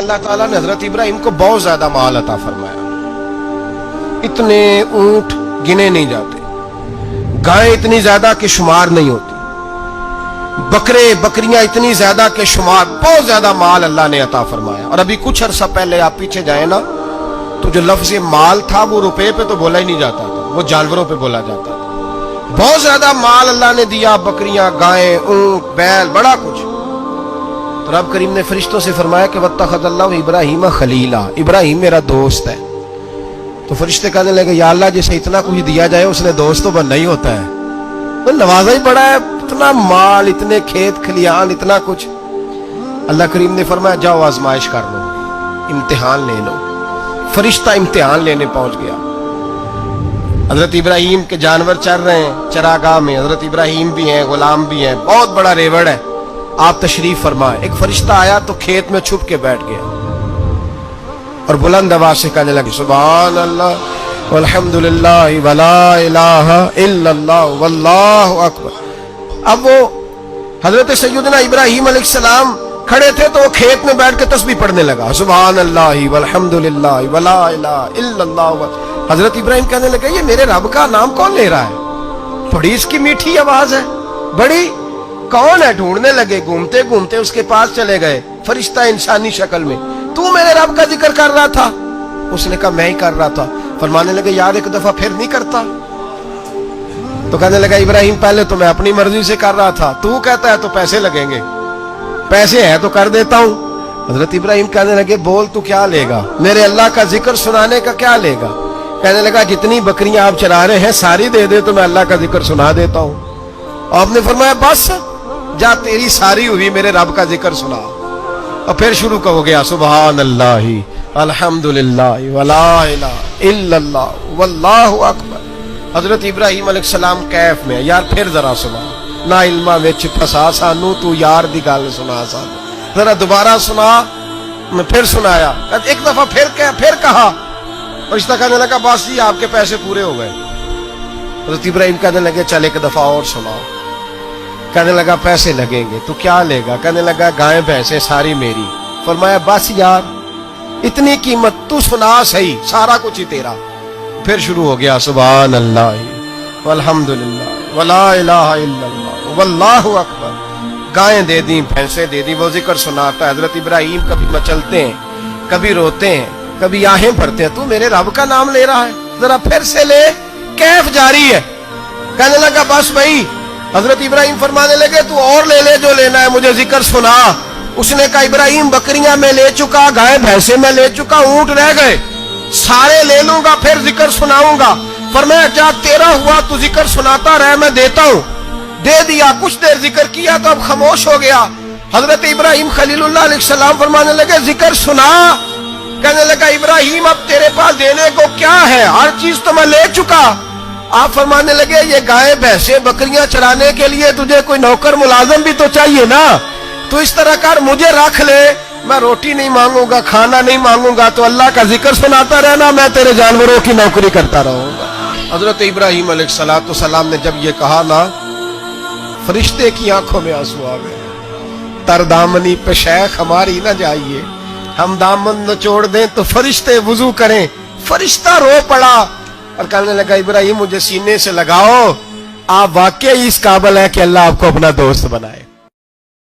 अल्लाह ताला ने हजरत इब्राहिम को बहुत ज्यादा माल अता फरमाया। इतने ऊंट गिने नहीं जाते, गायें इतनी ज्यादा कि शुमार नहीं होती, बकरे बकरियां इतनी ज्यादा कि शुमार, बहुत ज्यादा माल अल्लाह ने अता फरमाया। और अभी कुछ अरसा पहले आप पीछे जाए ना, तो जो लफ्ज माल था वो रुपए पे तो बोला ही नहीं जाता था, वो जानवरों पे बोला जाता था। बहुत ज्यादा माल अल्लाह ने दिया, बकरियां, गायें, ऊंट, बैल, बड़ा कुछ। तो रब करीम ने फरिश्तों से फरमाया कि वत्तखज़ल्लाहु इब्राहीम खलीला, इब्राहिम मेरा दोस्त है। तो फरिश्ते कहने लगे या अल्लाह जिसे इतना कुछ दिया जाए उसने दोस्त तो बनना ही होता है, तो नवाजा ही बड़ा है, इतना माल, इतने खेत खलियान, इतना कुछ। अल्लाह करीम ने फरमाया जाओ आजमाइश कर लो, इम्तिहान ले लो। फरिश्ता इम्तिहान लेने पहुंच गया। हजरत इब्राहिम के जानवर चर रहे हैं चरागाह में, हजरत इब्राहिम भी हैं, गुलाम भी हैं, बहुत बड़ा रेवड़ है। आप तशरीफ फरमाए। एक फरिश्ता आया तो खेत में छुप के बैठ गया और बुलंद आवाज से कहने लगे सुभान अल्लाह वल्हम्दुलिल्लाह वला इलाहा इल्लल्लाह वल्लाहु अकबर। अब वो हजरत सैयदना इब्राहिम अलैहिस्सलाम खड़े थे तो वो खेत में बैठ के तस्बीह पढ़ने लगा, सुभान अल्लाह वल्हम्दुलिल्लाह वला इलाहा इल्लल्लाह। हजरत इब्राहिम कहने लगे ये मेरे रब का नाम कौन ले रहा है, बड़ी इसकी मीठी आवाज है, बड़ी, कौन है? ढूंढने लगे, घूमते घूमते उसके पास चले गए। फरिश्ता इंसानी शक्ल में, तू मेरे रब का जिक्र कर रहा था? उसने कहा मैं ही कर रहा था। फरमाने लगे यार एक दफा फिर नहीं करता? तो कहने लगा इब्राहिम पहले तो मैं अपनी मर्जी से कर रहा था, तू कहता है तो पैसे लगेंगे, पैसे है तो कर देता हूं। हजरत इब्राहिम कहने लगे बोल तू क्या लेगा, मेरे अल्लाह का जिक्र सुनाने का क्या लेगा? कहने लगा जितनी बकरियां आप चरा रहे हैं सारी दे दे तो मैं अल्लाह का जिक्र सुना देता हूं। आपने फरमाया बस जा तेरी सारी हुई, मेरे रब का जिक्र सुना। और फिर शुरू हो गया सुभान अल्लाह अल्हम्दुलिल्लाह वला इलाहा इल्लल्लाह वल्लाहु अकबर। हजरत इब्राहिम अलैहिस्सलाम कैफ में, यार फिर जरा सुना, ना इल्मा विच फसा सानू, तू यार दी गल सुना सानू, जरा दोबारा सुना। मैं फिर सुनाया, एक दफा फिर कहा। रिश्ता कहने लगा बस जी आपके पैसे पूरे हो गए। हजरत इब्राहिम कहने लगे चल एक दफा और सुनाओ। कहने लगा पैसे लगेंगे, तो क्या लेगा? कहने लगा गायें भैंसे सारी मेरी। फरमाया बस यार इतनी कीमत, तू सुना सही, सारा कुछ ही तेरा। फिर शुरू हो गया सुभान अल्लाह वल्हम्दुलिल्लाह वला इलाहा इल्लल्लाह वल्लाहु अकबर। गायें दे दी, भैंसे दे दी, वो जिक्र सुनाता है। हजरत इब्राहिम कभी मचलते हैं, कभी रोते हैं, कभी आहें भरते हैं, तू मेरे रब का नाम ले रहा है, जरा फिर से ले। कैफ जारी है। कहने लगा बस भाई। हजरत इब्राहिम फरमाने लगे तू और ले ले जो लेना है, मुझे जिक्र सुना। उसने कहा इब्राहिम बकरियां मैं ले चुका, गाय भैंसे मैं ले चुका, ऊंट रह गए, सारे ले लूंगा फिर जिक्र सुनाऊंगा। फरमाया जा तेरा हुआ तू जिक्र सुनाता रह, मैं देता हूं। दे दिया, कुछ देर जिक्र किया तो अब खामोश हो गया। हजरत इब्राहिम खलीलुल्लाह अलैहिस्सलाम फरमाने लगे जिक्र सुना। कहने लगा इब्राहिम अब तेरे पास देने को क्या है, हर चीज तो मैं ले चुका। आप फरमाने लगे ये गाय भैंसे बकरियां चराने के लिए तुझे कोई नौकर मुलाजम भी तो चाहिए ना, तो इस तरह कर मुझे रख ले, मैं रोटी नहीं मांगूंगा, खाना नहीं मांगूंगा, तो अल्लाह का जिक्र सुनाता रहना, मैं तेरे जानवरों की नौकरी करता रहूंगा। हजरत इब्राहिम अलैहिस्सलाम ने जब ये कहा ना, फरिश्ते की आंखों में आंसू आ गए। तरदामनी पे शेख हमारी ना जाइए, हम दामन निचोड़ दें तो फरिश्ते वुजू करें। फरिश्ता रो पड़ा और कहने लगा इब्राहिम मुझे सीने से लगाओ, आप वाकई इस काबिल है कि अल्लाह आपको अपना दोस्त बनाए।